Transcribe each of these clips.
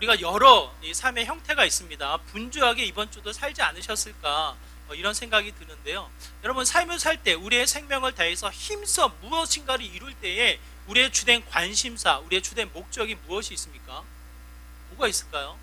우리가 여러 이 삶의 형태가 있습니다. 분주하게 이번 주도 살지 않으셨을까 이런 생각이 드는데요. 여러분, 삶을 살 때 우리의 생명을 다해서 힘써 무엇인가를 이룰 때에 우리의 주된 관심사, 우리의 주된 목적이 무엇이 있습니까? 뭐가 있을까요?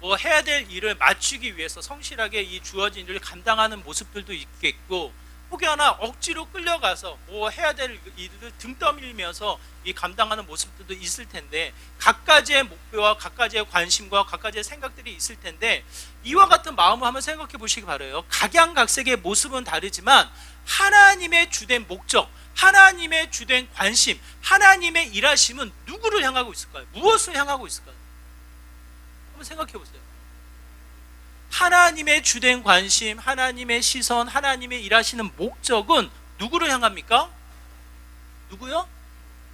뭐 해야 될 일을 마치기 위해서 성실하게 이 주어진 일을 감당하는 모습들도 있겠고, 혹여나 억지로 끌려가서 뭐 해야 될 일을 등 떠밀면서 이 감당하는 모습들도 있을 텐데, 각가지의 목표와 각가지의 관심과 각가지의 생각들이 있을 텐데, 이와 같은 마음을 한번 생각해 보시기 바라요. 각양각색의 모습은 다르지만 하나님의 주된 목적, 하나님의 주된 관심, 하나님의 일하심은 누구를 향하고 있을까요? 무엇을 향하고 있을까요? 한번 생각해 보세요. 하나님의 주된 관심, 하나님의 시선, 하나님의 일하시는 목적은 누구를 향합니까? 누구요?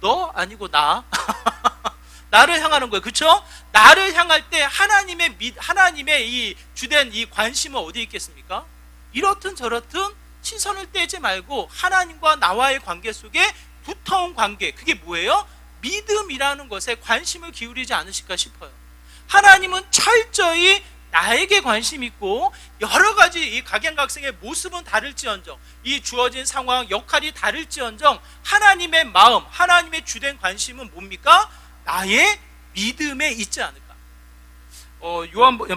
너 아니고 나. 나를 향하는 거예요. 그렇죠? 나를 향할 때 하나님의 이 주된 이 관심은 어디에 있겠습니까? 이렇든 저렇든 시선을 떼지 말고 하나님과 나와의 관계 속에 두터운 관계, 그게 뭐예요? 믿음이라는 것에 관심을 기울이지 않으실까 싶어요. 하나님은 철저히 나에게 관심 있고, 여러 가지 이 각양각색의 모습은 다를지언정, 이 주어진 상황, 역할이 다를지언정, 하나님의 마음, 하나님의 주된 관심은 뭡니까? 나의 믿음에 있지 않을까.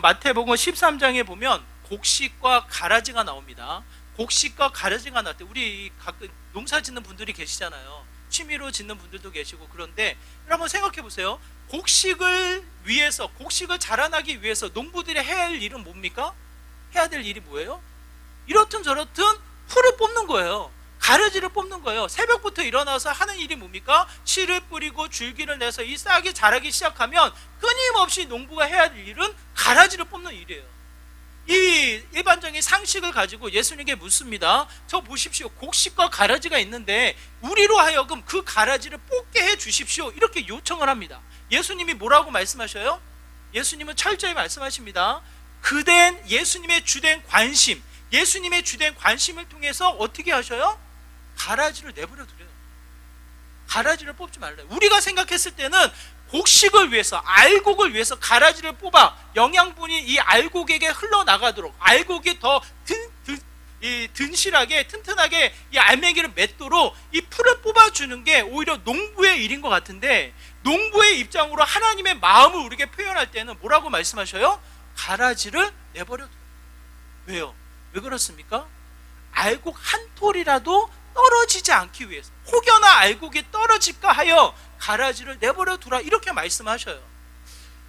마태복음 13장에 보면 곡식과 가라지가 나옵니다. 곡식과 가라지가 나올 때, 우리 가끔 농사 짓는 분들이 계시잖아요. 취미로 짓는 분들도 계시고. 그런데 여러분 생각해 보세요. 곡식을 자라나기 위해서 농부들이 해야 할 일은 뭡니까? 해야 될 일이 뭐예요? 이렇든 저렇든 풀을 뽑는 거예요. 가라지를 뽑는 거예요. 새벽부터 일어나서 하는 일이 뭡니까? 씨를 뿌리고 줄기를 내서 이 싹이 자라기 시작하면 끊임없이 농부가 해야 할 일은 가라지를 뽑는 일이에요. 이 일반적인 상식을 가지고 예수님께 묻습니다. 저 보십시오. 곡식과 가라지가 있는데 우리로 하여금 그 가라지를 뽑게 해 주십시오. 이렇게 요청을 합니다. 예수님이 뭐라고 말씀하셔요? 예수님은 철저히 말씀하십니다. 그댄 예수님의 주된 관심, 예수님의 주된 관심을 통해서 어떻게 하셔요? 가라지를 내버려 두래요. 가라지를 뽑지 말래요. 우리가 생각했을 때는 곡식을 위해서, 알곡을 위해서 가라지를 뽑아 영양분이 이 알곡에게 흘러나가도록, 알곡이 더 든실하게 튼튼하게 이 알맹이를 맺도록 이 풀을 뽑아주는 게 오히려 농부의 일인 것 같은데, 농부의 입장으로 하나님의 마음을 우리에게 표현할 때는 뭐라고 말씀하셔요? 가라지를 내버려 둬요. 왜요? 왜 그렇습니까? 알곡 한 톨이라도 떨어지지 않기 위해서, 혹여나 알곡이 떨어질까 하여 가라지를 내버려 두라, 이렇게 말씀하셔요.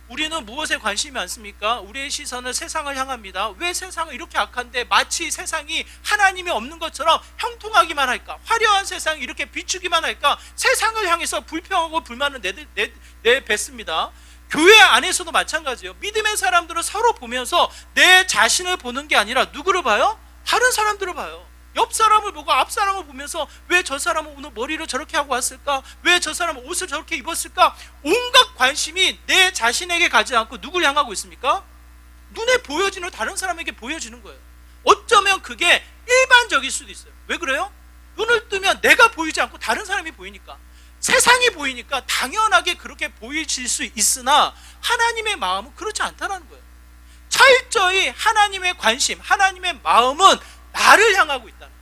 우리는 무엇에 관심이 많습니까? 우리의 시선은 세상을 향합니다. 왜 세상은 이렇게 악한데 마치 세상이 하나님이 없는 것처럼 형통하기만 할까? 화려한 세상이 이렇게 비추기만 할까? 세상을 향해서 불평하고 불만을 내뱉습니다. 교회 안에서도 마찬가지예요. 믿음의 사람들은 서로 보면서 내 자신을 보는 게 아니라 누구를 봐요? 다른 사람들을 봐요. 옆 사람을 보고 앞 사람을 보면서 왜 저 사람은 오늘 머리를 저렇게 하고 왔을까? 왜 저 사람은 옷을 저렇게 입었을까? 온갖 관심이 내 자신에게 가지 않고 누구를 향하고 있습니까? 눈에 보여지는 다른 사람에게 보여지는 거예요. 어쩌면 그게 일반적일 수도 있어요. 왜 그래요? 눈을 뜨면 내가 보이지 않고 다른 사람이 보이니까, 세상이 보이니까 당연하게 그렇게 보이실 수 있으나 하나님의 마음은 그렇지 않다는 거예요. 철저히 하나님의 관심, 하나님의 마음은 나를 향하고 있다는 거예요.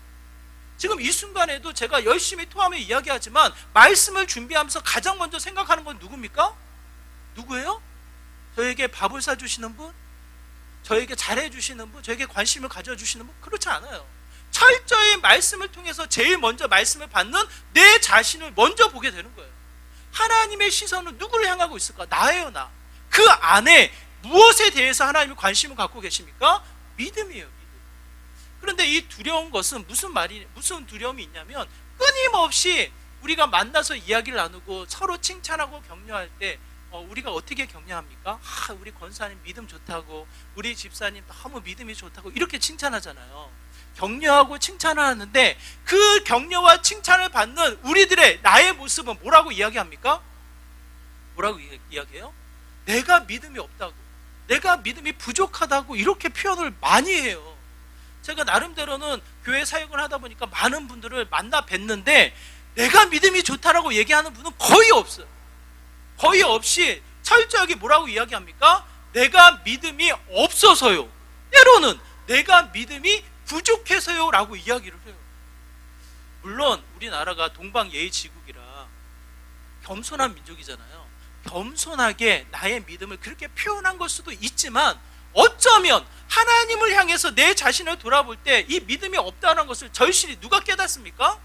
지금 이 순간에도 제가 열심히 토하며 이야기하지만 말씀을 준비하면서 가장 먼저 생각하는 건 누굽니까? 누구예요? 저에게 밥을 사주시는 분? 저에게 잘해주시는 분? 저에게 관심을 가져주시는 분? 그렇지 않아요. 철저히 말씀을 통해서 제일 먼저 말씀을 받는 내 자신을 먼저 보게 되는 거예요. 하나님의 시선은 누구를 향하고 있을까? 나예요, 나. 그 안에 무엇에 대해서 하나님이 관심을 갖고 계십니까? 믿음이에요. 그런데 이 두려운 것은 무슨 두려움이 있냐면, 끊임없이 우리가 만나서 이야기를 나누고 서로 칭찬하고 격려할 때 우리가 어떻게 격려합니까? 우리 권사님 믿음 좋다고, 우리 집사님 너무 믿음이 좋다고 이렇게 칭찬하잖아요. 격려하고 칭찬을 하는데 그 격려와 칭찬을 받는 우리들의 나의 모습은 뭐라고 이야기합니까? 뭐라고 이야기해요? 내가 믿음이 없다고, 내가 믿음이 부족하다고 이렇게 표현을 많이 해요. 제가 나름대로는 교회 사역을 하다 보니까 많은 분들을 만나 뵀는데 내가 믿음이 좋다라고 얘기하는 분은 거의 없어요. 거의 없이 철저하게 뭐라고 이야기합니까? 내가 믿음이 없어서요. 때로는 내가 믿음이 부족해서요 라고 이야기를 해요. 물론 우리나라가 동방예의지국이라 겸손한 민족이잖아요. 겸손하게 나의 믿음을 그렇게 표현한 걸 수도 있지만, 어쩌면 하나님을 향해서 내 자신을 돌아볼 때 이 믿음이 없다는 것을 절실히 누가 깨닫습니까?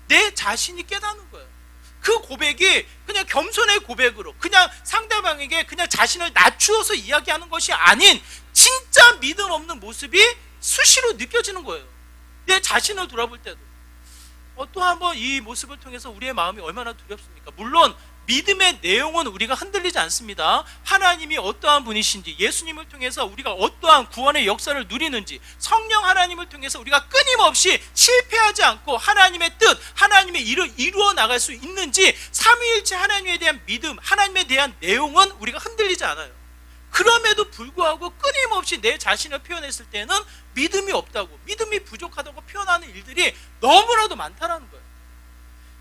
내 자신이 깨닫는 거예요. 그 고백이 그냥 겸손의 고백으로, 그냥 상대방에게 그냥 자신을 낮추어서 이야기하는 것이 아닌 진짜 믿음 없는 모습이 수시로 느껴지는 거예요. 내 자신을 돌아볼 때도. 또 한번 이 모습을 통해서 우리의 마음이 얼마나 두렵습니까? 물론 믿음의 내용은 우리가 흔들리지 않습니다. 하나님이 어떠한 분이신지, 예수님을 통해서 우리가 어떠한 구원의 역사를 누리는지, 성령 하나님을 통해서 우리가 끊임없이 실패하지 않고 하나님의 뜻, 하나님의 일을 이루어 나갈 수 있는지, 삼위일체 하나님에 대한 믿음, 하나님에 대한 내용은 우리가 흔들리지 않아요. 그럼에도 불구하고 끊임없이 내 자신을 표현했을 때는 믿음이 없다고, 믿음이 부족하다고 표현하는 일들이 너무나도 많다는 거예요.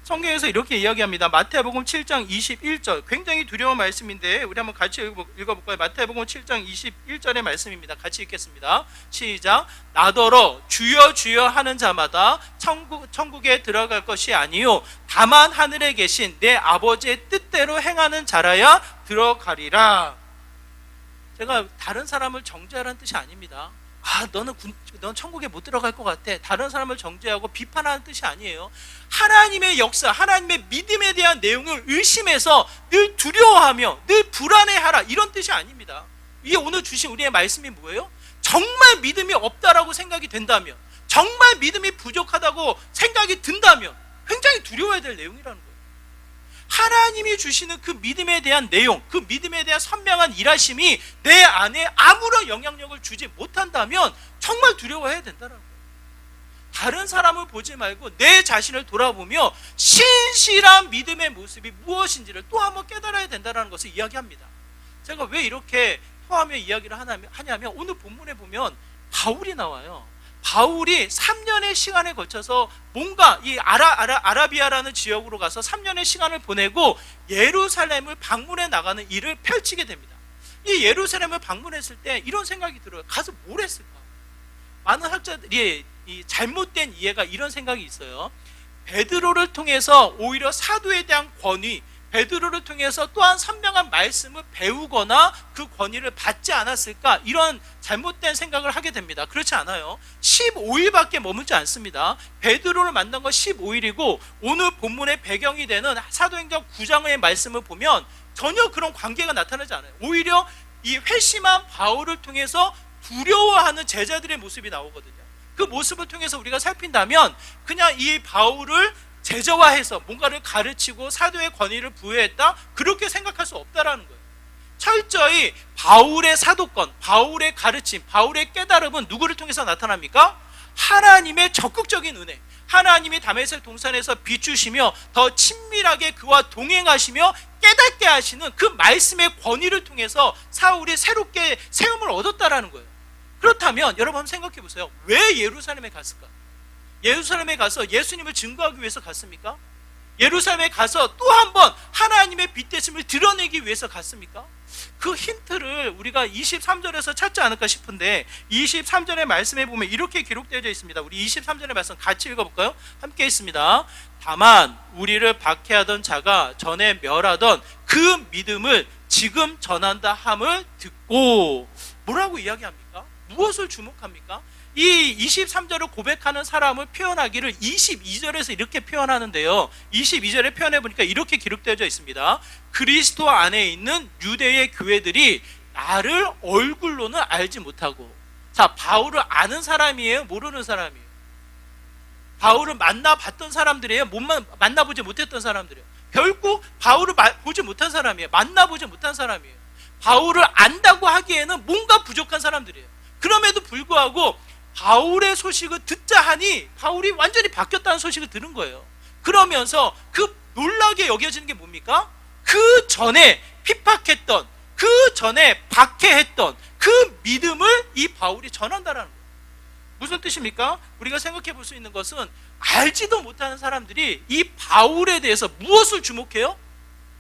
성경에서 이렇게 이야기합니다. 마태복음 7장 21절, 굉장히 두려운 말씀인데 우리 한번 같이 읽어볼까요? 마태복음 7장 21절의 말씀입니다. 같이 읽겠습니다. 시작. 나더러 주여 주여 하는 자마다 천국에 들어갈 것이 아니요 다만 하늘에 계신 내 아버지의 뜻대로 행하는 자라야 들어가리라. 제가 다른 사람을 정죄하라는 뜻이 아닙니다. 넌 천국에 못 들어갈 것 같아, 다른 사람을 정죄하고 비판하는 뜻이 아니에요. 하나님의 역사, 하나님의 믿음에 대한 내용을 의심해서 늘 두려워하며 늘 불안해하라, 이런 뜻이 아닙니다. 이게 오늘 주신 우리의 말씀이 뭐예요? 정말 믿음이 없다라고 생각이 된다면, 정말 믿음이 부족하다고 생각이 든다면 굉장히 두려워야 될 내용이라는 거예요. 하나님이 주시는 그 믿음에 대한 내용, 그 믿음에 대한 선명한 일하심이 내 안에 아무런 영향력을 주지 못한다면 정말 두려워해야 된다는 거예요. 다른 사람을 보지 말고 내 자신을 돌아보며 신실한 믿음의 모습이 무엇인지를 또 한번 깨달아야 된다는 것을 이야기합니다. 제가 왜 이렇게 토하며 이야기를 하냐면, 오늘 본문에 보면 바울이 나와요. 바울이 3년의 시간에 걸쳐서 뭔가 이 아라비아라는 지역으로 가서 3년의 시간을 보내고 예루살렘을 방문해 나가는 일을 펼치게 됩니다. 이 예루살렘을 방문했을 때 이런 생각이 들어요. 가서 뭘 했을까? 많은 학자들이 이 잘못된 이해가 이런 생각이 있어요. 베드로를 통해서 오히려 사도에 대한 권위, 베드로를 통해서 또한 선명한 말씀을 배우거나 그 권위를 받지 않았을까, 이런 잘못된 생각을 하게 됩니다. 그렇지 않아요. 15일밖에 머물지 않습니다. 베드로를 만난 건 15일이고 오늘 본문의 배경이 되는 사도행전 9장의 말씀을 보면 전혀 그런 관계가 나타나지 않아요. 오히려 이 회심한 바울을 통해서 두려워하는 제자들의 모습이 나오거든요. 그 모습을 통해서 우리가 살핀다면 그냥 이 바울을 제자화해서 뭔가를 가르치고 사도의 권위를 부여했다, 그렇게 생각할 수 없다라는 거예요. 철저히 바울의 사도권, 바울의 가르침, 바울의 깨달음은 누구를 통해서 나타납니까? 하나님의 적극적인 은혜, 하나님이 다메섹 동산에서 비추시며 더 친밀하게 그와 동행하시며 깨닫게 하시는 그 말씀의 권위를 통해서 사울이 새롭게 세움을 얻었다라는 거예요. 그렇다면 여러분 한번 생각해 보세요. 왜 예루살렘에 갔을까? 예루살렘에 가서 예수님을 증거하기 위해서 갔습니까? 예루살렘에 가서 또 한 번 하나님의 빛되심을 드러내기 위해서 갔습니까? 그 힌트를 우리가 23절에서 찾지 않을까 싶은데, 23절의 말씀에 보면 이렇게 기록되어 있습니다. 우리 23절의 말씀 같이 읽어볼까요? 함께 있습니다. 다만 우리를 박해하던 자가 전에 멸하던 그 믿음을 지금 전한다 함을 듣고, 뭐라고 이야기합니까? 무엇을 주목합니까? 이 23절을 고백하는 사람을 표현하기를 22절에서 이렇게 표현하는데요, 22절에 표현해 보니까 이렇게 기록되어 있습니다. 그리스도 안에 있는 유대의 교회들이 나를 얼굴로는 알지 못하고. 자, 바울을 아는 사람이에요? 모르는 사람이에요? 바울을 만나봤던 사람들이에요? 만나보지 못했던 사람들이에요? 결국 바울을 보지 못한 사람이에요. 만나보지 못한 사람이에요. 바울을 안다고 하기에는 뭔가 부족한 사람들이에요. 그럼에도 불구하고 바울의 소식을 듣자 하니 바울이 완전히 바뀌었다는 소식을 들은 거예요. 그러면서 그 놀라게 여겨지는 게 뭡니까? 그 전에 핍박했던, 그 전에 박해했던 그 믿음을 이 바울이 전한다라는 거예요. 무슨 뜻입니까? 우리가 생각해 볼 수 있는 것은 알지도 못하는 사람들이 이 바울에 대해서 무엇을 주목해요?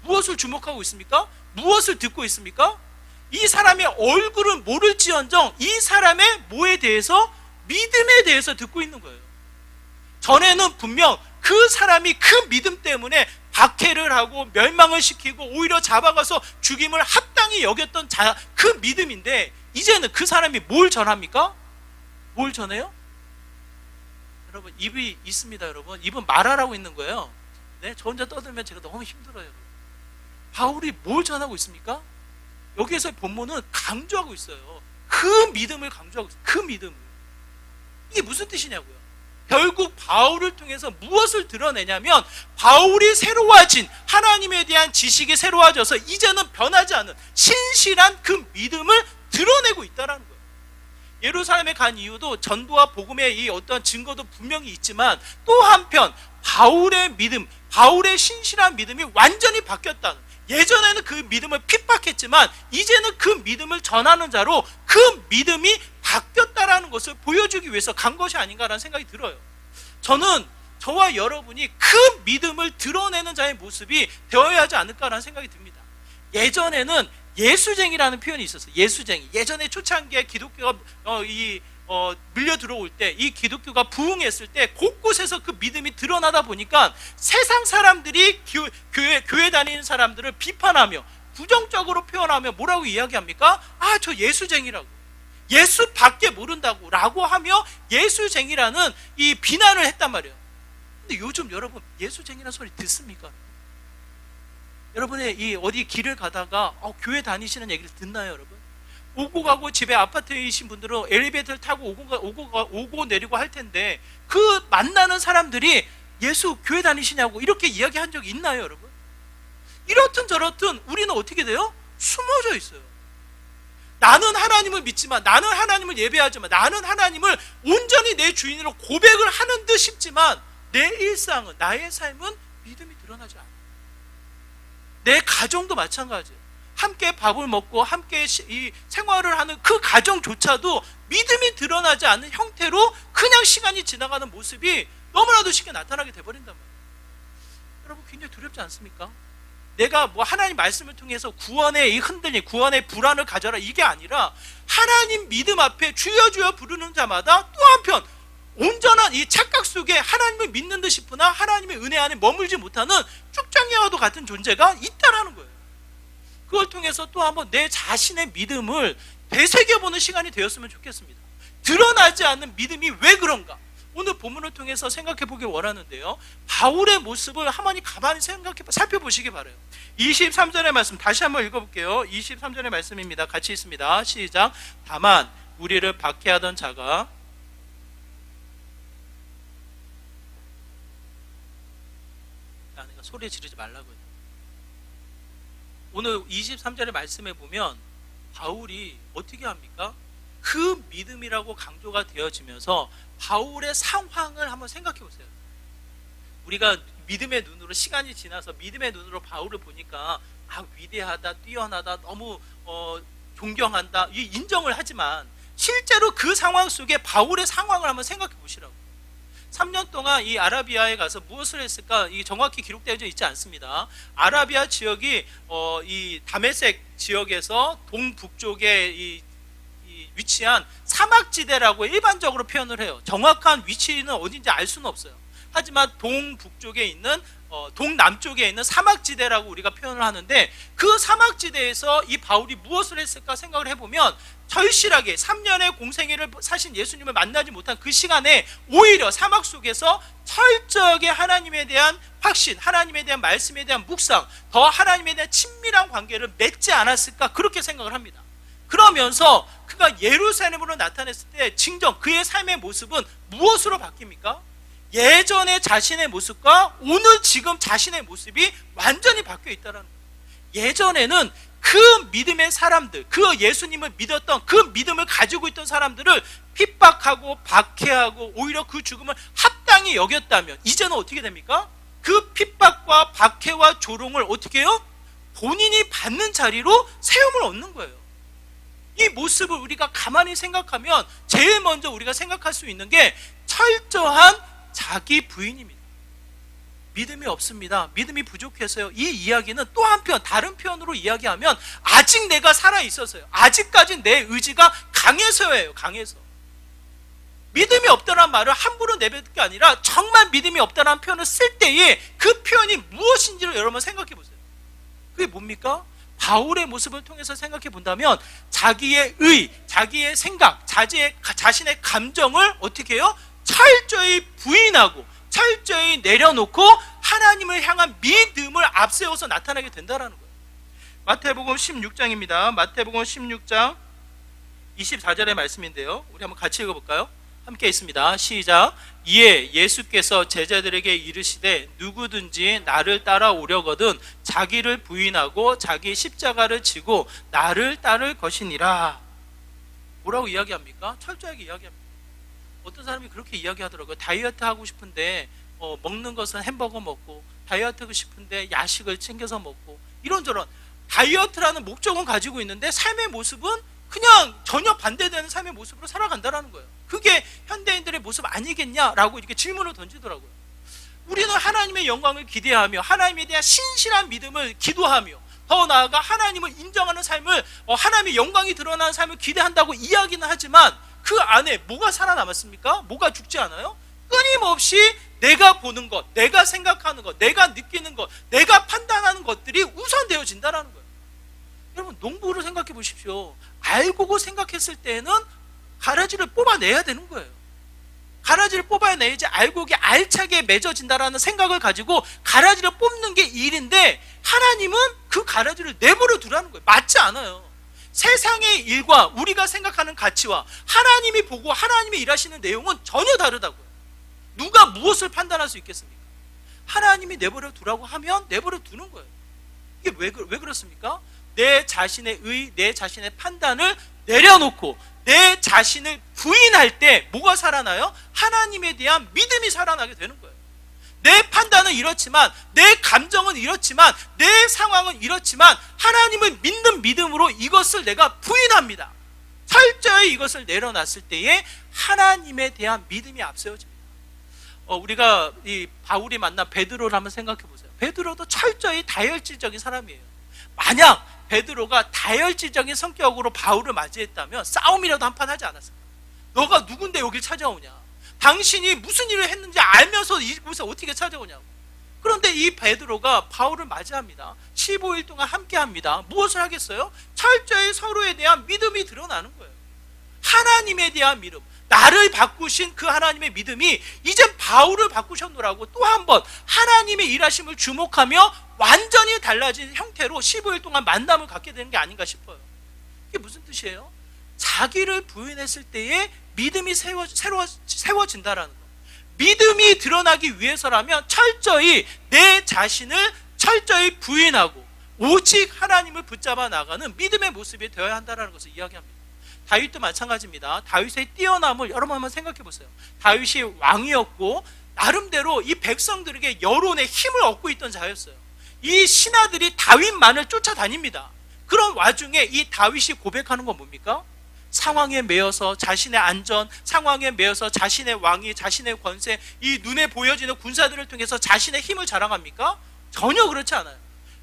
무엇을 주목하고 있습니까? 무엇을 듣고 있습니까? 이 사람의 얼굴을 모를지언정 이 사람의 뭐에 대해서? 믿음에 대해서 듣고 있는 거예요. 전에는 분명 그 사람이 그 믿음 때문에 박해를 하고 멸망을 시키고 오히려 잡아가서 죽임을 합당히 여겼던 그 믿음인데, 이제는 그 사람이 뭘 전합니까? 뭘 전해요? 여러분, 입이 있습니다. 여러분, 입은 말하라고 있는 거예요. 네, 저 혼자 떠들면 제가 너무 힘들어요. 바울이 뭘 전하고 있습니까? 여기에서 본문은 강조하고 있어요. 그 믿음을 강조하고 있어요. 그 믿음을. 이게 무슨 뜻이냐고요. 결국 바울을 통해서 무엇을 드러내냐면, 바울이 새로워진 하나님에 대한 지식이 새로워져서 이제는 변하지 않는 신실한 그 믿음을 드러내고 있다는 거예요. 예루살렘에 간 이유도 전도와 복음의 이 어떤 증거도 분명히 있지만, 또 한편 바울의 믿음, 바울의 신실한 믿음이 완전히 바뀌었다는, 예전에는 그 믿음을 핍박했지만 이제는 그 믿음을 전하는 자로 그 믿음이 바뀌었다라는 것을 보여주기 위해서 간 것이 아닌가라는 생각이 들어요. 저는 저와 여러분이 그 믿음을 드러내는 자의 모습이 되어야 하지 않을까라는 생각이 듭니다. 예전에는 예수쟁이라는 표현이 있었어요. 예수쟁이. 예전에 초창기에 기독교가 밀려 들어올 때, 이 기독교가 부흥했을 때 곳곳에서 그 믿음이 드러나다 보니까 세상 사람들이 교회 다니는 사람들을 비판하며 부정적으로 표현하며 뭐라고 이야기합니까? 아, 저 예수쟁이라고, 예수밖에 모른다고 라고 하며 예수쟁이라는 이 비난을 했단 말이에요. 근데 요즘 여러분, 예수쟁이라는 소리 듣습니까? 여러분의 이 어디 길을 가다가 교회 다니시는 얘기를 듣나요, 여러분? 오고 가고 집에 아파트이신 분들은 엘리베이터를 타고 오고 내리고 할 텐데, 그 만나는 사람들이 예수 교회 다니시냐고 이렇게 이야기한 적이 있나요, 여러분? 이렇든 저렇든 우리는 어떻게 돼요? 숨어져 있어요. 나는 하나님을 믿지만, 나는 하나님을 예배하지만, 나는 하나님을 온전히 내 주인으로 고백을 하는 듯 싶지만, 내 일상은, 나의 삶은 믿음이 드러나지 않아요. 내 가정도 마찬가지예요. 함께 밥을 먹고 함께 이 생활을 하는 그 가정조차도 믿음이 드러나지 않는 형태로 그냥 시간이 지나가는 모습이 너무나도 쉽게 나타나게 돼버린단 말이에요. 여러분, 굉장히 두렵지 않습니까? 내가 뭐 하나님 말씀을 통해서 구원의 이 흔들림, 구원의 불안을 가져라, 이게 아니라 하나님 믿음 앞에 주여 주여 부르는 자마다 또 한편 온전한 이 착각 속에 하나님을 믿는 듯 싶으나 하나님의 은혜 안에 머물지 못하는 쭉정이와도 같은 존재가 있다라는 거예요. 그걸 통해서 또 한번 내 자신의 믿음을 되새겨보는 시간이 되었으면 좋겠습니다. 드러나지 않는 믿음이 왜 그런가? 오늘 본문을 통해서 생각해 보길 원하는데요, 바울의 모습을 한번 가만히 살펴보시기 바라요. 23절의 말씀 다시 한번 읽어볼게요. 23절의 말씀입니다. 같이 있습니다. 시작. 다만 우리를 박해하던 자가 내가 소리 지르지 말라고요. 오늘 23절의 말씀에 보면 바울이 어떻게 합니까? 그 믿음이라고 강조가 되어지면서 바울의 상황을 한번 생각해 보세요. 우리가 믿음의 눈으로, 시간이 지나서 믿음의 눈으로 바울을 보니까 위대하다, 뛰어나다, 너무 존경한다, 인정을 하지만 실제로 그 상황 속에 바울의 상황을 한번 생각해 보시라고. 3년 동안 이 아라비아에 가서 무엇을 했을까? 이게 정확히 기록되어져 있지 않습니다. 아라비아 지역이 이 다메섹 지역에서 동북쪽에 위치한 사막지대라고 일반적으로 표현을 해요. 정확한 위치는 어딘지 알 수는 없어요. 하지만 동북쪽에 있는 동남쪽에 있는 사막지대라고 우리가 표현을 하는데, 그 사막지대에서 이 바울이 무엇을 했을까 생각을 해보면, 절실하게 3년의 공생애를 사신 예수님을 만나지 못한 그 시간에 오히려 사막 속에서 철저하게 하나님에 대한 확신, 하나님에 대한 말씀에 대한 묵상, 더 하나님에 대한 친밀한 관계를 맺지 않았을까, 그렇게 생각을 합니다. 그러면서 그가 예루살렘으로 나타났을 때 진정 그의 삶의 모습은 무엇으로 바뀝니까? 예전의 자신의 모습과 오늘 지금 자신의 모습이 완전히 바뀌어 있다는 거예요. 예전에는 그 믿음의 사람들, 그 예수님을 믿었던 그 믿음을 가지고 있던 사람들을 핍박하고 박해하고 오히려 그 죽음을 합당히 여겼다면, 이제는 어떻게 됩니까? 그 핍박과 박해와 조롱을 어떻게 해요? 본인이 받는 자리로 세움을 얻는 거예요. 이 모습을 우리가 가만히 생각하면 제일 먼저 우리가 생각할 수 있는 게 철저한 자기 부인입니다. 믿음이 없습니다. 믿음이 부족해서요. 이 이야기는 또 한편 다른 표현으로 이야기하면 아직 내가 살아 있어서요. 아직까지 내 의지가 강해서예요. 강해서. 믿음이 없다는 말을 함부로 내뱉을 게 아니라 정말 믿음이 없다는 표현을 쓸 때에 그 표현이 무엇인지를 여러분 생각해 보세요. 그게 뭡니까? 바울의 모습을 통해서 생각해 본다면 자기의 의, 자기의 생각, 자신의 감정을 어떻게 해요? 철저히 부인하고 철저히 내려놓고 하나님을 향한 믿음을 앞세워서 나타나게 된다는 거예요. 마태복음 16장입니다. 마태복음 16장 24절의 말씀인데요. 우리 한번 같이 읽어볼까요? 함께 있습니다. 시작. 이에 예수께서 제자들에게 이르시되 누구든지 나를 따라오려거든 자기를 부인하고 자기 십자가를 지고 나를 따를 것이니라. 뭐라고 이야기합니까? 철저하게 이야기합니다. 어떤 사람이 그렇게 이야기하더라고요. 다이어트 하고 싶은데 먹는 것은 햄버거 먹고, 다이어트 하고 싶은데 야식을 챙겨서 먹고, 이런저런 다이어트라는 목적은 가지고 있는데 삶의 모습은 그냥 전혀 반대되는 삶의 모습으로 살아간다는 거예요. 그게 현대인들의 모습 아니겠냐라고 이렇게 질문을 던지더라고요. 우리는 하나님의 영광을 기대하며 하나님에 대한 신실한 믿음을 기도하며 더 나아가 하나님을 인정하는 삶을, 하나님의 영광이 드러나는 삶을 기대한다고 이야기는 하지만 그 안에 뭐가 살아남았습니까? 뭐가 죽지 않아요? 끊임없이 내가 보는 것, 내가 생각하는 것, 내가 느끼는 것, 내가 판단하는 것들이 우선되어진다는 거예요. 여러분, 농부를 생각해 보십시오. 알고 생각했을 때는 가라지를 뽑아내야 되는 거예요. 가라지를 뽑아내야지 알곡이 알차게 맺어진다라는 생각을 가지고 가라지를 뽑는 게 일인데, 하나님은 그 가라지를 내버려 두라는 거예요. 맞지 않아요. 세상의 일과 우리가 생각하는 가치와 하나님이 보고 하나님이 일하시는 내용은 전혀 다르다고요. 누가 무엇을 판단할 수 있겠습니까? 하나님이 내버려 두라고 하면 내버려 두는 거예요. 이게 왜 그렇습니까? 내 자신의 의, 내 자신의 판단을 내려놓고 내 자신을 부인할 때 뭐가 살아나요? 하나님에 대한 믿음이 살아나게 되는 거예요. 내 판단은 이렇지만, 내 감정은 이렇지만, 내 상황은 이렇지만 하나님을 믿는 믿음으로 이것을 내가 부인합니다. 철저히 이것을 내려놨을 때에 하나님에 대한 믿음이 앞세워집니다. 우리가 이 바울이 만난 베드로를 한번 생각해 보세요. 베드로도 철저히 다혈질적인 사람이에요. 만약 베드로가 다혈질적인 성격으로 바울을 맞이했다면 싸움이라도 한판 하지 않았을까? 너가 누군데 여길 찾아오냐? 당신이 무슨 일을 했는지 알면서 이곳에 어떻게 찾아오냐고. 그런데 이 베드로가 바울을 맞이합니다. 15일 동안 함께합니다. 무엇을 하겠어요? 철저히 서로에 대한 믿음이 드러나는 거예요. 하나님에 대한 믿음, 나를 바꾸신 그 하나님의 믿음이 이젠 바울을 바꾸셨노라고 또 한 번 하나님의 일하심을 주목하며 완전히 달라진 형태로 15일 동안 만남을 갖게 되는 게 아닌가 싶어요. 이게 무슨 뜻이에요? 자기를 부인했을 때에 믿음이 세워진다라는 거. 믿음이 드러나기 위해서라면 철저히 내 자신을 철저히 부인하고 오직 하나님을 붙잡아 나가는 믿음의 모습이 되어야 한다는 것을 이야기합니다. 다윗도 마찬가지입니다. 다윗의 뛰어남을 여러분 한번 생각해 보세요. 다윗이 왕이었고 나름대로 이 백성들에게 여론의 힘을 얻고 있던 자였어요. 이 신하들이 다윗만을 쫓아다닙니다. 그런 와중에 이 다윗이 고백하는 건 뭡니까? 상황에 매여서 자신의 안전, 상황에 매여서 자신의 왕위, 자신의 권세, 이 눈에 보여지는 군사들을 통해서 자신의 힘을 자랑합니까? 전혀 그렇지 않아요.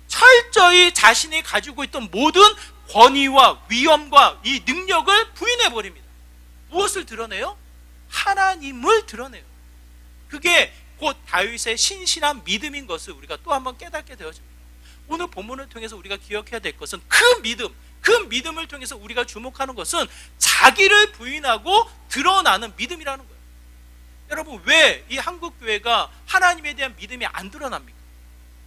철저히 자신이 가지고 있던 모든 권위와 위엄과 이 능력을 부인해버립니다. 무엇을 드러내요? 하나님을 드러내요. 그게 곧 다윗의 신실한 믿음인 것을 우리가 또 한번 깨닫게 되어집니다. 오늘 본문을 통해서 우리가 기억해야 될 것은 그 믿음을 통해서 우리가 주목하는 것은 자기를 부인하고 드러나는 믿음이라는 거예요. 여러분, 왜 이 한국교회가 하나님에 대한 믿음이 안 드러납니까?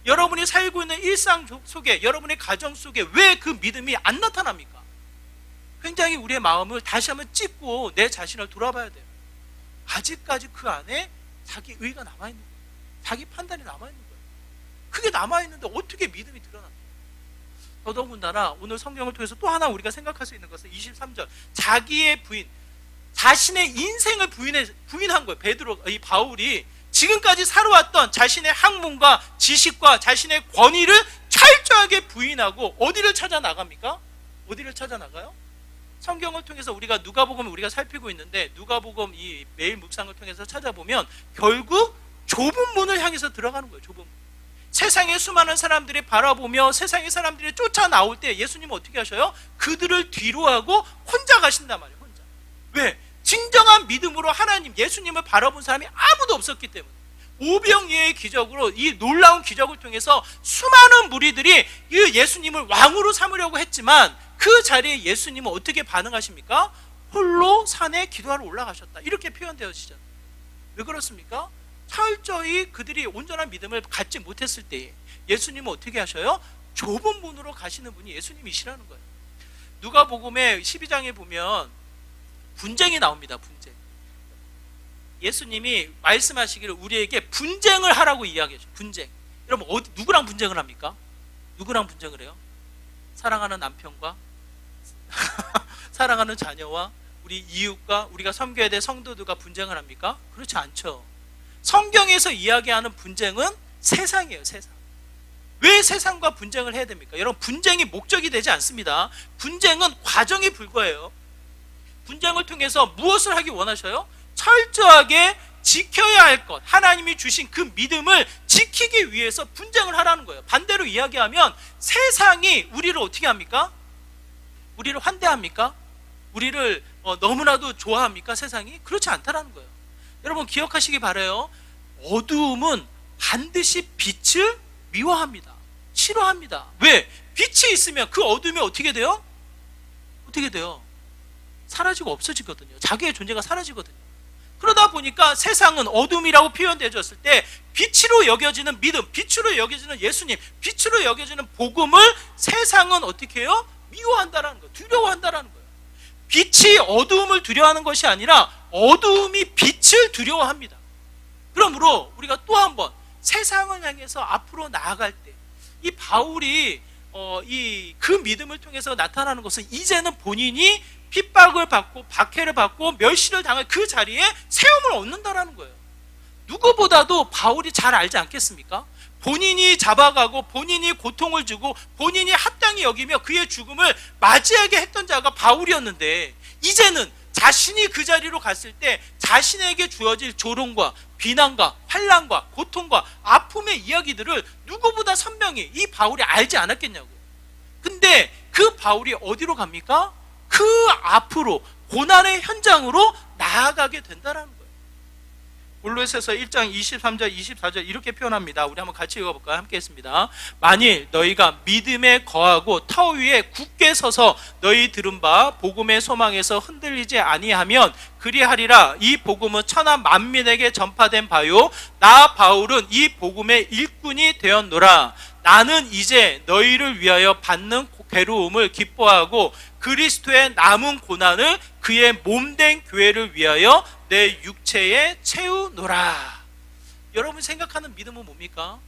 여러분이 살고 있는 일상 속에, 여러분의 가정 속에 왜 그 믿음이 안 나타납니까? 굉장히 우리의 마음을 다시 한번 찢고 내 자신을 돌아봐야 돼요. 아직까지 그 안에 자기 의가 남아있는 거예요. 자기 판단이 남아있는 거예요. 그게 남아있는데 어떻게 믿음이 드러납니까? 더더군다나 오늘 성경을 통해서 또 하나 우리가 생각할 수 있는 것은 23절, 자기의 부인, 자신의 인생을 부인한 거예요. 이 바울이 지금까지 살아왔던 자신의 학문과 지식과 자신의 권위를 철저하게 부인하고 어디를 찾아 나갑니까? 어디를 찾아 나가요? 성경을 통해서 우리가 누가복음을 우리가 살피고 있는데, 누가복음 이 매일 묵상을 통해서 찾아보면 결국 좁은 문을 향해서 들어가는 거예요. 좁은 문. 세상의 수많은 사람들이 바라보며 세상의 사람들이 쫓아 나올 때 예수님은 어떻게 하셔요? 그들을 뒤로 하고 혼자 가신단 말이에요. 혼자. 왜? 진정한 믿음으로 하나님, 예수님을 바라본 사람이 아무도 없었기 때문에. 오병이어의 기적으로, 이 놀라운 기적을 통해서 수많은 무리들이 이 예수님을 왕으로 삼으려고 했지만 그 자리에 예수님은 어떻게 반응하십니까? 홀로 산에 기도하러 올라가셨다. 이렇게 표현되어지잖아요. 왜 그렇습니까? 철저히 그들이 온전한 믿음을 갖지 못했을 때 예수님은 어떻게 하셔요? 좁은 문으로 가시는 분이 예수님이시라는 거예요. 누가복음의 12장에 보면 분쟁이 나옵니다. 분쟁. 예수님이 말씀하시기를 우리에게 분쟁을 하라고 이야기하죠. 분쟁. 여러분 누구랑 분쟁을 합니까? 누구랑 분쟁을 해요? 사랑하는 남편과 사랑하는 자녀와 우리 이웃과 우리가 섬겨야 될 성도들과 분쟁을 합니까? 그렇지 않죠. 성경에서 이야기하는 분쟁은 세상이에요. 세상. 왜 세상과 분쟁을 해야 됩니까? 여러분, 분쟁이 목적이 되지 않습니다. 분쟁은 과정에 불과해요. 분쟁을 통해서 무엇을 하기 원하셔요? 철저하게 지켜야 할 것, 하나님이 주신 그 믿음을 지키기 위해서 분쟁을 하라는 거예요. 반대로 이야기하면 세상이 우리를 어떻게 합니까? 우리를 환대합니까? 우리를 너무나도 좋아합니까? 세상이? 그렇지 않다라는 거예요. 여러분 기억하시기 바라요. 어두움은 반드시 빛을 미워합니다. 싫어합니다. 왜? 빛이 있으면 그 어둠이 어떻게 돼요? 어떻게 돼요? 사라지고 없어지거든요. 자기의 존재가 사라지거든요. 그러다 보니까 세상은 어둠이라고 표현되어졌을 때 빛으로 여겨지는 믿음, 빛으로 여겨지는 예수님, 빛으로 여겨지는 복음을 세상은 어떻게 해요? 미워한다라는 거예요. 두려워한다라는 거예요. 빛이 어두움을 두려워하는 것이 아니라 어두움이 빛을 두려워합니다. 그러므로 우리가 또 한 번 세상을 향해서 앞으로 나아갈 때 이 바울이 그 믿음을 통해서 나타나는 것은 이제는 본인이 핍박을 받고 박해를 받고 멸시를 당할 그 자리에 세움을 얻는다라는 거예요. 누구보다도 바울이 잘 알지 않겠습니까? 본인이 잡아가고 본인이 고통을 주고 본인이 합당히 여기며 그의 죽음을 맞이하게 했던 자가 바울이었는데 이제는 자신이 그 자리로 갔을 때 자신에게 주어질 조롱과 비난과 환난과 고통과 아픔의 이야기들을 누구보다 선명히 이 바울이 알지 않았겠냐고. 근데 그 바울이 어디로 갑니까? 그 앞으로 고난의 현장으로 나아가게 된다는 거예요. 골로새서 1장 23절 24절 이렇게 표현합니다. 우리 한번 같이 읽어볼까요? 함께 했습니다. 만일 너희가 믿음에 거하고 터 위에 굳게 서서 너희 들은 바 복음의 소망에서 흔들리지 아니하면 그리하리라. 이 복음은 천하 만민에게 전파된 바요 나 바울은 이 복음의 일꾼이 되었노라. 나는 이제 너희를 위하여 받는 괴로움을 기뻐하고 그리스도의 남은 고난을 그의 몸된 교회를 위하여 내 육체에 채우노라. 여러분 생각하는 믿음은 뭡니까?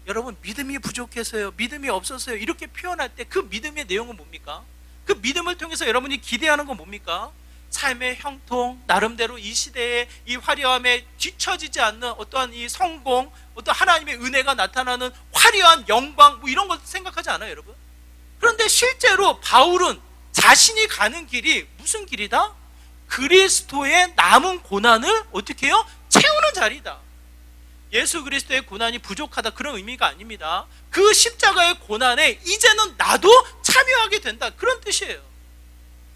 여러분 믿음이 부족해서요, 믿음이 없어서요 이렇게 표현할 때 그 믿음의 내용은 뭡니까? 그 믿음을 통해서 여러분이 기대하는 건 뭡니까? 삶의 형통, 나름대로 이 시대의 이 화려함에 뒤처지지 않는 어떠한 이 성공, 어떤 하나님의 은혜가 나타나는 화려한 영광 뭐 이런 걸 생각하지 않아요 여러분? 그런데 실제로 바울은 자신이 가는 길이 무슨 길이다? 그리스도의 남은 고난을 어떻게 해요? 채우는 자리다. 예수 그리스도의 고난이 부족하다 그런 의미가 아닙니다. 그 십자가의 고난에 이제는 나도 참여하게 된다 그런 뜻이에요.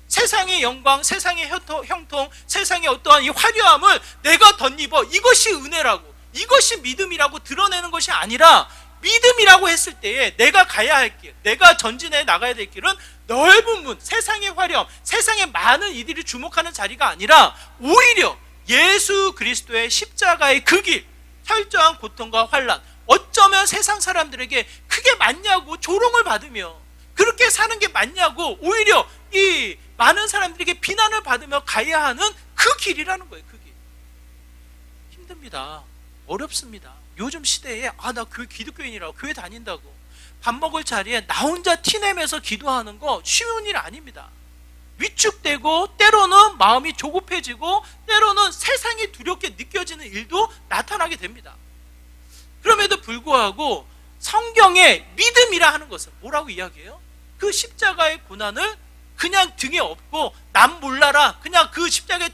세상의 영광, 세상의 형통, 세상의 어떠한 이 화려함을 내가 덧입어 이것이 은혜라고 이것이 믿음이라고 드러내는 것이 아니라 믿음이라고 했을 때에 내가 가야 할 길, 내가 전진해 나가야 될 길은 넓은 문, 세상의 화려함, 세상의 많은 이들이 주목하는 자리가 아니라 오히려 예수 그리스도의 십자가의 그 길, 철저한 고통과 환난, 어쩌면 세상 사람들에게 그게 맞냐고 조롱을 받으며 그렇게 사는 게 맞냐고 오히려 이 많은 사람들에게 비난을 받으며 가야 하는 그 길이라는 거예요. 그 길. 힘듭니다. 어렵습니다. 요즘 시대에 나 기독교인이라고 교회 다닌다고 밥 먹을 자리에 나 혼자 티내면서 기도하는 거 쉬운 일 아닙니다. 위축되고 때로는 마음이 조급해지고 때로는 세상이 두렵게 느껴지는 일도 나타나게 됩니다. 그럼에도 불구하고 성경의 믿음이라 하는 것은 뭐라고 이야기해요? 그 십자가의 고난을 그냥 등에 업고 남 몰라라 그냥 그 십자가의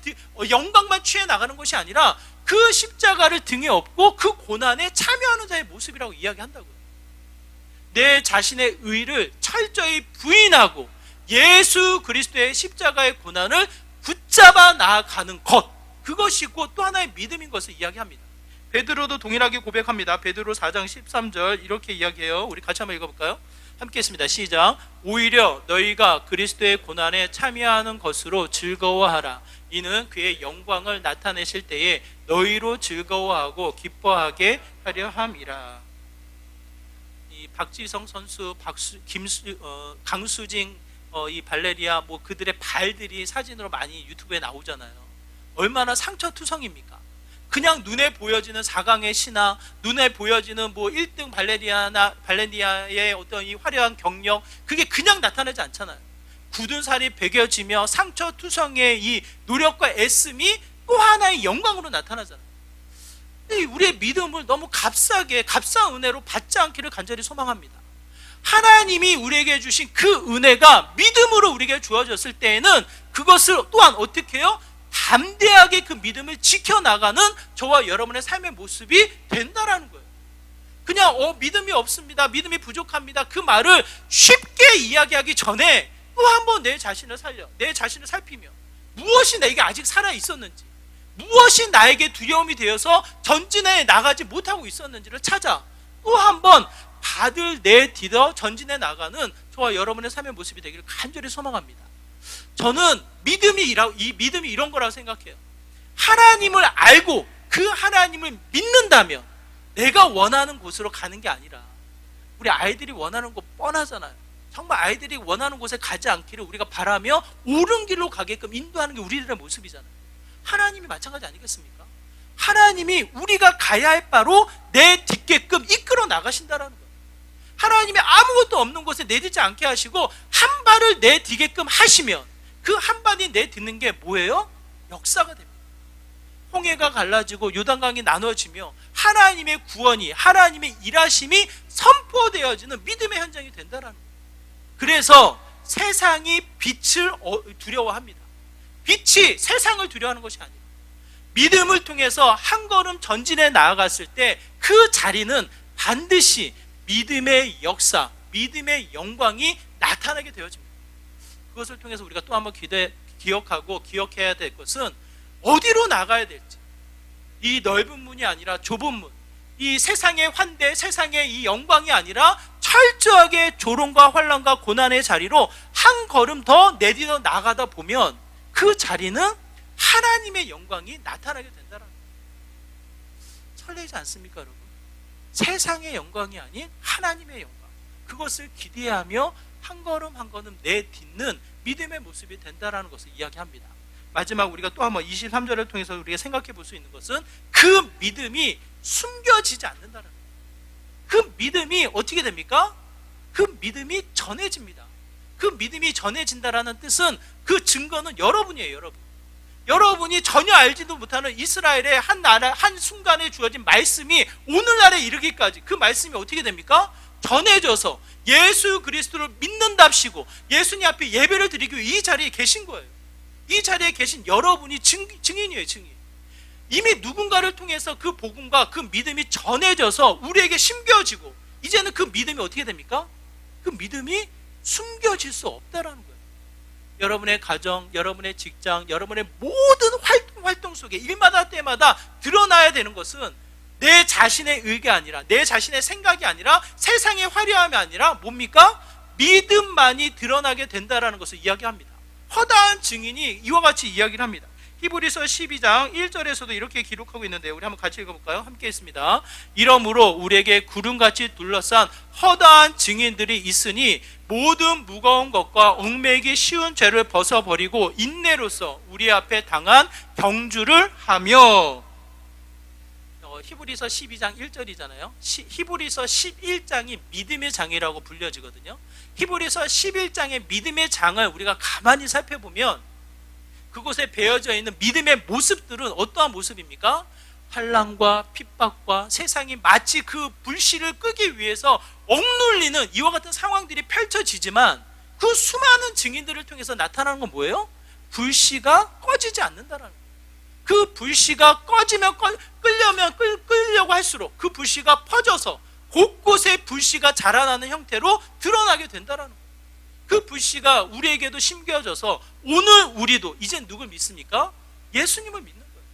영광만 취해 나가는 것이 아니라 그 십자가를 등에 업고 그 고난에 참여하는 자의 모습이라고 이야기한다고요. 내 자신의 의를 철저히 부인하고 예수 그리스도의 십자가의 고난을 붙잡아 나아가는 것, 그것이고 또 하나의 믿음인 것을 이야기합니다. 베드로도 동일하게 고백합니다. 베드로 4장 13절 이렇게 이야기해요. 우리 같이 한번 읽어볼까요? 함께 했습니다. 시작. 오히려 너희가 그리스도의 고난에 참여하는 것으로 즐거워하라. 이는 그의 영광을 나타내실 때에 너희로 즐거워하고 기뻐하게 하려 함이라. 이 박지성 선수, 강수진, 이 발레리아, 뭐 그들의 발들이 사진으로 많이 유튜브에 나오잖아요. 얼마나 상처투성입니까? 그냥 눈에 보여지는 4강의 신화, 눈에 보여지는 뭐 1등 발레리아의 어떤 이 화려한 경력, 그게 그냥 나타나지 않잖아요. 굳은 살이 베겨지며 상처투성의 이 노력과 애씀이 또 하나의 영광으로 나타나잖아요. 우리의 믿음을 너무 값싸게, 값싼 은혜로 받지 않기를 간절히 소망합니다. 하나님이 우리에게 주신 그 은혜가 믿음으로 우리에게 주어졌을 때에는 그것을 또한 어떻게 해요? 담대하게 그 믿음을 지켜나가는 저와 여러분의 삶의 모습이 된다라는 거예요. 그냥 믿음이 없습니다, 믿음이 부족합니다, 그 말을 쉽게 이야기하기 전에 또 한 번 내 자신을 내 자신을 살피며 무엇이 내게 아직 살아있었는지, 무엇이 나에게 두려움이 되어서 전진해 나가지 못하고 있었는지를 찾아 또 한 번 바들 내딛어 전진해 나가는 저와 여러분의 삶의 모습이 되기를 간절히 소망합니다. 저는 믿음이 이런 거라고 생각해요. 하나님을 알고 그 하나님을 믿는다면 내가 원하는 곳으로 가는 게 아니라, 우리 아이들이 원하는 곳 뻔하잖아요. 정말 아이들이 원하는 곳에 가지 않기를 우리가 바라며 옳은 길로 가게끔 인도하는 게 우리들의 모습이잖아요. 하나님이 마찬가지 아니겠습니까? 하나님이 우리가 가야 할 바로 내딛게끔 이끌어 나가신다라는 거예요. 하나님이 아무것도 없는 곳에 내딛지 않게 하시고 한 발을 내딛게끔 하시면 그 한 발이 내딛는 게 뭐예요? 역사가 됩니다. 홍해가 갈라지고 요단강이 나눠지며 하나님의 구원이, 하나님의 일하심이 선포되어지는 믿음의 현장이 된다는 거예요. 그래서 세상이 빛을 두려워합니다. 빛이 세상을 두려워하는 것이 아니에요. 믿음을 통해서 한 걸음 전진해 나아갔을 때 그 자리는 반드시 믿음의 역사, 믿음의 영광이 나타나게 되어집니다. 그것을 통해서 우리가 또 한번 기억해야 될 것은 어디로 나가야 될지, 이 넓은 문이 아니라 좁은 문, 이 세상의 환대, 세상의 이 영광이 아니라 철저하게 조롱과 환난과 고난의 자리로 한 걸음 더 내딛어 나가다 보면 그 자리는 하나님의 영광이 나타나게 된다는 거예요. 설레지 않습니까, 여러분? 세상의 영광이 아닌 하나님의 영광, 그것을 기대하며 한 걸음 한 걸음 내딛는 믿음의 모습이 된다는 것을 이야기합니다. 마지막 우리가 또 한번 23절을 통해서 우리가 생각해 볼 수 있는 것은 그 믿음이 숨겨지지 않는다는 거예요. 그 믿음이 어떻게 됩니까? 그 믿음이 전해집니다. 그 믿음이 전해진다라는 뜻은 그 증거는 여러분이에요. 여러분. 여러분이 전혀 알지도 못하는 이스라엘의 한 나라, 한 순간에 주어진 말씀이 오늘날에 이르기까지 그 말씀이 어떻게 됩니까? 전해져서 예수 그리스도를 믿는답시고 예수님 앞에 예배를 드리기 위해 이 자리에 계신 거예요. 이 자리에 계신 여러분이 증인이에요. 증인. 이미 누군가를 통해서 그 복음과 그 믿음이 전해져서 우리에게 심겨지고 이제는 그 믿음이 어떻게 됩니까? 그 믿음이 숨겨질 수 없다라는 거예요. 여러분의 가정, 여러분의 직장, 여러분의 모든 활동 속에 일마다 때마다 드러나야 되는 것은 내 자신의 의가 아니라, 내 자신의 생각이 아니라, 세상의 화려함이 아니라 뭡니까? 믿음만이 드러나게 된다라는 것을 이야기합니다. 허다한 증인이 이와 같이 이야기를 합니다. 히브리서 12장 1절에서도 이렇게 기록하고 있는데 우리 한번 같이 읽어볼까요? 함께 있습니다. 이러므로 우리에게 구름같이 둘러싼 허다한 증인들이 있으니 모든 무거운 것과 얽매이기 쉬운 죄를 벗어버리고 인내로서 우리 앞에 당한 경주를 하며, 히브리서 12장 1절이잖아요. 히브리서 11장이 믿음의 장이라고 불려지거든요. 히브리서 11장의 믿음의 장을 우리가 가만히 살펴보면 그곳에 배어져 있는 믿음의 모습들은 어떠한 모습입니까? 환난과 핍박과 세상이 마치 그 불씨를 끄기 위해서 억눌리는 이와 같은 상황들이 펼쳐지지만 그 수많은 증인들을 통해서 나타나는 건 뭐예요? 불씨가 꺼지지 않는다라는 거예요. 그 불씨가 꺼지면 끌려고 할수록 그 불씨가 퍼져서 곳곳에 불씨가 자라나는 형태로 드러나게 된다라는 거예요. 그 불씨가 우리에게도 심겨져서 오늘 우리도 이제 누굴 믿습니까? 예수님을 믿는 거예요.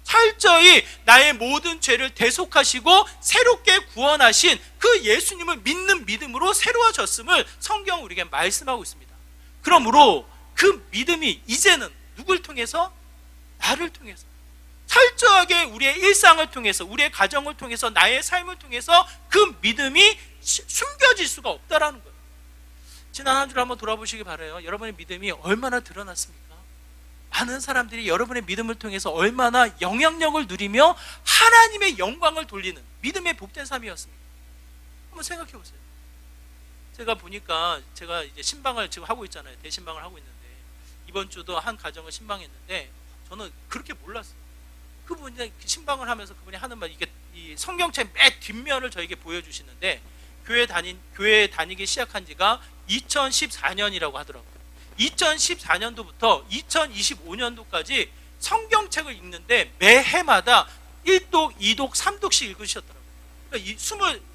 철저히 나의 모든 죄를 대속하시고 새롭게 구원하신 그 예수님을 믿는 믿음으로 새로워졌음을 성경은 우리에게 말씀하고 있습니다. 그러므로 그 믿음이 이제는 누굴 통해서? 나를 통해서, 철저하게 우리의 일상을 통해서, 우리의 가정을 통해서, 나의 삶을 통해서 그 믿음이 숨겨질 수가 없다라는 거예요. 지난 한 주를 한번 돌아보시기 바라요. 여러분의 믿음이 얼마나 드러났습니까? 많은 사람들이 여러분의 믿음을 통해서 얼마나 영향력을 누리며 하나님의 영광을 돌리는 믿음의 복된 삶이었습니까? 한번 생각해 보세요. 제가 보니까 제가 이제 신방을 지금 하고 있잖아요. 대신방을 하고 있는데 이번 주도 한 가정을 신방했는데 저는 그렇게 몰랐어요. 그분이 신방을 하면서 그분이 하는 말, 이게 이 성경책 맨 뒷면을 저에게 보여주시는데 교회 다니기 시작한 지가 2014년이라고 하더라고요. 2014년도부터 2025년도까지 성경책을 읽는데 매해마다 1독, 2독, 3독씩 읽으셨더라고요. 그러니까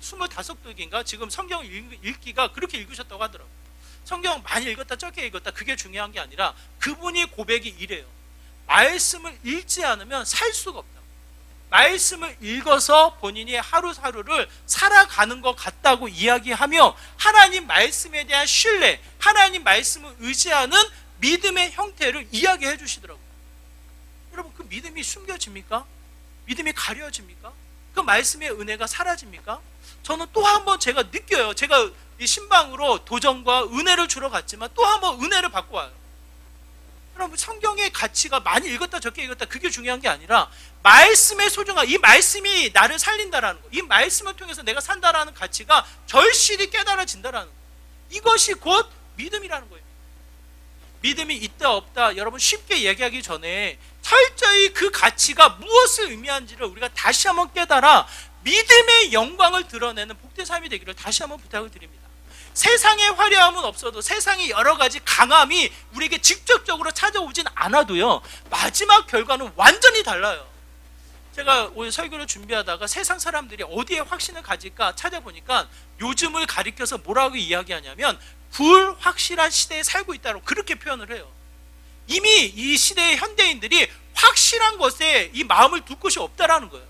25독인가 지금 성경을 읽기가 그렇게 읽으셨다고 하더라고요. 성경 많이 읽었다 적게 읽었다 그게 중요한 게 아니라 그분이 고백이 이래요. 말씀을 읽지 않으면 살 수가 없다. 말씀을 읽어서 본인이 하루하루를 살아가는 것 같다고 이야기하며 하나님 말씀에 대한 신뢰, 하나님 말씀을 의지하는 믿음의 형태를 이야기해 주시더라고요. 여러분, 그 믿음이 숨겨집니까? 믿음이 가려집니까? 그 말씀의 은혜가 사라집니까? 저는 또 한 번 제가 느껴요. 제가 이 신방으로 도전과 은혜를 주러 갔지만 또 한 번 은혜를 받고 와요. 여러분, 성경의 가치가 많이 읽었다 적게 읽었다 그게 중요한 게 아니라 말씀의 소중함, 이 말씀이 나를 살린다라는 거, 이 말씀을 통해서 내가 산다라는 가치가 절실히 깨달아진다라는 거, 이것이 곧 믿음이라는 거예요. 믿음이 있다 없다 여러분 쉽게 얘기하기 전에 철저히 그 가치가 무엇을 의미하는지를 우리가 다시 한번 깨달아 믿음의 영광을 드러내는 복된 삶이 되기를 다시 한번 부탁을 드립니다. 세상의 화려함은 없어도, 세상의 여러 가지 강함이 우리에게 직접적으로 찾아오진 않아도요, 마지막 결과는 완전히 달라요. 제가 오늘 설교를 준비하다가 세상 사람들이 어디에 확신을 가질까 찾아보니까 요즘을 가리켜서 뭐라고 이야기하냐면 불확실한 시대에 살고 있다고 그렇게 표현을 해요. 이미 이 시대의 현대인들이 확실한 것에 이 마음을 둘 곳이 없다라는 거예요.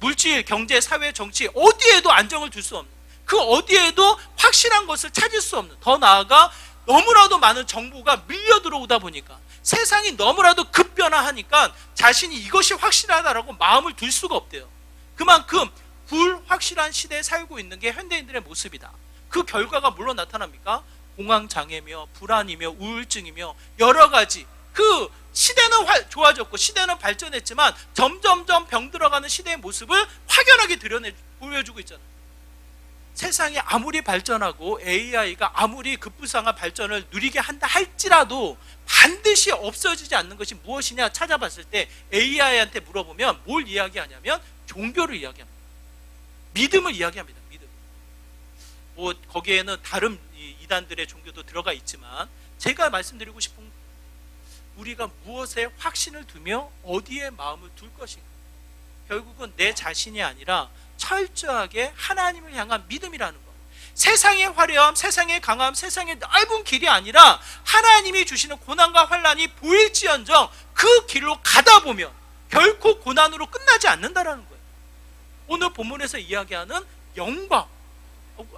물질, 경제, 사회, 정치 어디에도 안정을 둘 수 없는, 그 어디에도 확실한 것을 찾을 수 없는, 더 나아가 너무나도 많은 정보가 밀려 들어오다 보니까 세상이 너무나도 급변화하니까 자신이 이것이 확실하다라고 마음을 둘 수가 없대요. 그만큼 불확실한 시대에 살고 있는 게 현대인들의 모습이다. 그 결과가 물론 나타납니까? 공황장애며 불안이며 우울증이며 여러 가지, 그 시대는 좋아졌고 시대는 발전했지만 점점점 병들어가는 시대의 모습을 확연하게 보여주고 있잖아요. 세상이 아무리 발전하고 AI가 아무리 급부상한 발전을 누리게 한다 할지라도 반드시 없어지지 않는 것이 무엇이냐 찾아봤을 때 AI한테 물어보면 뭘 이야기하냐면 종교를 이야기합니다. 믿음을 이야기합니다. 믿음. 뭐 거기에는 다른 이단들의 종교도 들어가 있지만 제가 말씀드리고 싶은 건 우리가 무엇에 확신을 두며 어디에 마음을 둘 것인가, 결국은 내 자신이 아니라 철저하게 하나님을 향한 믿음이라는 것. 세상의 화려함, 세상의 강함, 세상의 넓은 길이 아니라 하나님이 주시는 고난과 환난이 보일지언정 그 길로 가다 보면 결코 고난으로 끝나지 않는다라는 거예요. 오늘 본문에서 이야기하는 영광,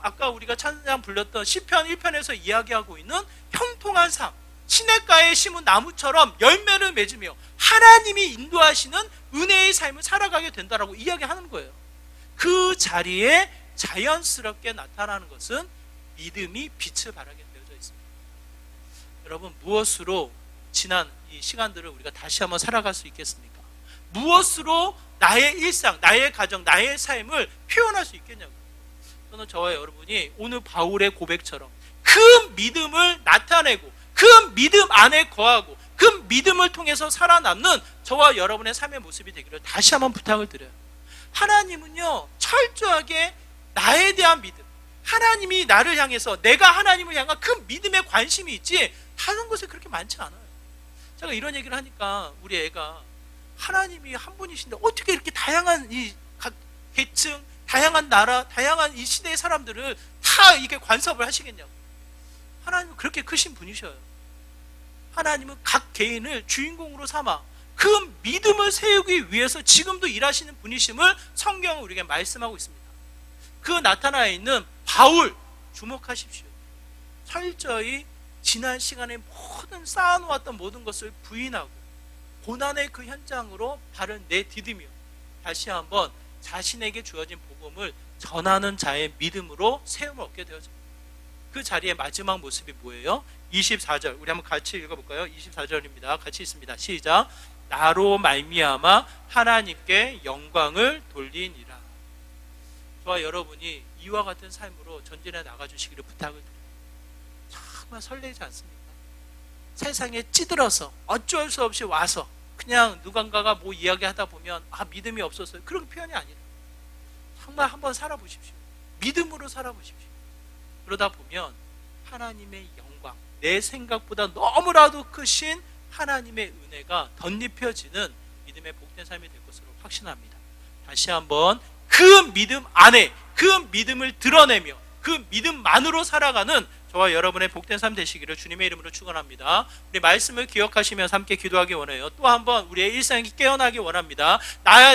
아까 우리가 찬양 불렀던 시편 1편에서 이야기하고 있는 형통한 삶, 시냇가에 심은 나무처럼 열매를 맺으며 하나님이 인도하시는 은혜의 삶을 살아가게 된다라고 이야기하는 거예요. 그 자리에 자연스럽게 나타나는 것은 믿음이 빛을 발하게 되어져 있습니다. 여러분, 무엇으로 지난 이 시간들을 우리가 다시 한번 살아갈 수 있겠습니까? 무엇으로 나의 일상, 나의 가정, 나의 삶을 표현할 수 있겠냐고요. 저는 저와 여러분이 오늘 바울의 고백처럼 그 믿음을 나타내고 그 믿음 안에 거하고 그 믿음을 통해서 살아남는 저와 여러분의 삶의 모습이 되기를 다시 한번 부탁을 드려요. 하나님은요, 철저하게 나에 대한 믿음, 하나님이 나를 향해서 내가 하나님을 향한 그 믿음에 관심이 있지 다른 것에 그렇게 많지 않아요. 제가 이런 얘기를 하니까 우리 애가 하나님이 한 분이신데 어떻게 이렇게 다양한 이 각 계층, 다양한 나라, 다양한 이 시대의 사람들을 다 이렇게 관섭을 하시겠냐고. 하나님은 그렇게 크신 분이셔요. 하나님은 각 개인을 주인공으로 삼아 그 믿음을 세우기 위해서 지금도 일하시는 분이심을 성경은 우리에게 말씀하고 있습니다. 그 나타나 있는 바울 주목하십시오. 철저히 지난 시간에 쌓아놓았던 모든 것을 부인하고 고난의 그 현장으로 발을 내디디며 다시 한번 자신에게 주어진 복음을 전하는 자의 믿음으로 세움을 얻게 되어집니다. 그 자리의 마지막 모습이 뭐예요? 24절 우리 한번 같이 읽어볼까요? 24절입니다. 같이 있습니다. 시작. 나로 말미암아 하나님께 영광을 돌리니라. 저와 여러분이 이와 같은 삶으로 전진해 나가주시기를 부탁을 드립니다. 정말 설레지 않습니까? 세상에 찌들어서 어쩔 수 없이 와서 그냥 누군가가 뭐 이야기하다 보면 믿음이 없었어요, 그런 표현이 아니라 정말 한번 살아보십시오. 믿음으로 살아보십시오. 그러다 보면 하나님의 영광, 내 생각보다 너무나도 크신 하나님의 은혜가 덧입혀지는 믿음의 복된 삶이 될 것으로 확신합니다. 다시 한번 그 믿음 안에 그 믿음을 드러내며 그 믿음만으로 살아가는 저와 여러분의 복된 삶 되시기를 주님의 이름으로 축원합니다. 우리 말씀을 기억하시면서 함께 기도하기 원해요. 또 한번 우리의 일상이 깨어나기 원합니다.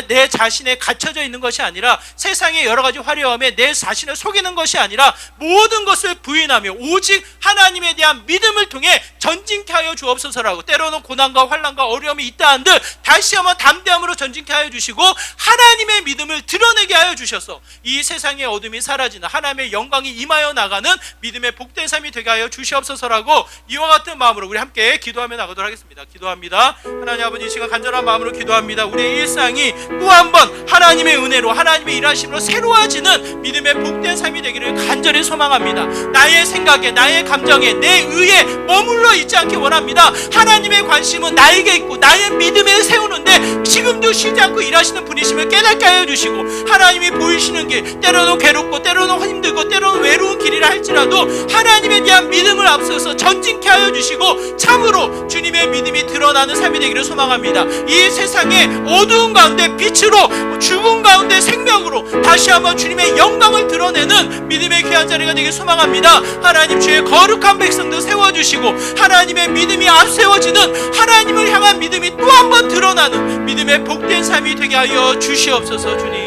내 자신에 갇혀져 있는 것이 아니라 세상의 여러 가지 화려함에 내 자신을 속이는 것이 아니라 모든 것을 부인하며 오직 하나님에 대한 믿음을 통해 전진케 하여 주옵소서라고, 때로는 고난과 환난과 어려움이 있다 한들 다시 한번 담대함으로 전진케 하여 주시고 하나님의 믿음을 드러내게 하여 주셔서 이 세상의 어둠이 사라지는 하나님의 영광이 임하여 나가는 믿음의 복된 삶이 되게 하여 주시옵소서라고 이와 같은 마음으로 우리 함께 기도하며 나가도록 하겠습니다. 기도합니다. 하나님 아버지, 이 시간 간절한 마음으로 기도합니다. 우리의 일상이 또 한 번 하나님의 은혜로 하나님의 일하심으로 새로워지는 믿음의 복된 삶이 되기를 간절히 소망합니다. 나의 생각에 나의 감정에 내 의에 머물러 있지 않기 원합니다. 하나님의 관심은 나에게 있고 나의 믿음을 세우는데 지금도 쉬지 않고 일하시는 분이심을 깨닫게 하여 주시고 하나님이 보이시는 길, 때로는 괴롭고 때로는 힘들고 때로는 외로운 길이라 할지라도 하나님에 대한 믿음을 앞서서 전진케 하여 주시고 참으로 주님의 믿음이 드러나는 삶이 되기를 소망합니다. 이 세상의 어두운 가운데 빛으로, 죽음 가운데 생명으로 다시 한번 주님의 영광을 드러내는 믿음의 귀한 자리가 되길 소망합니다. 하나님, 주의 거룩한 백성들 세워주시고 하나님의 믿음이 앞세워지는 하나님을 향한 믿음이 또 한 번 드러나는 믿음의 복된 삶이 되게 하여 주시옵소서. 주님,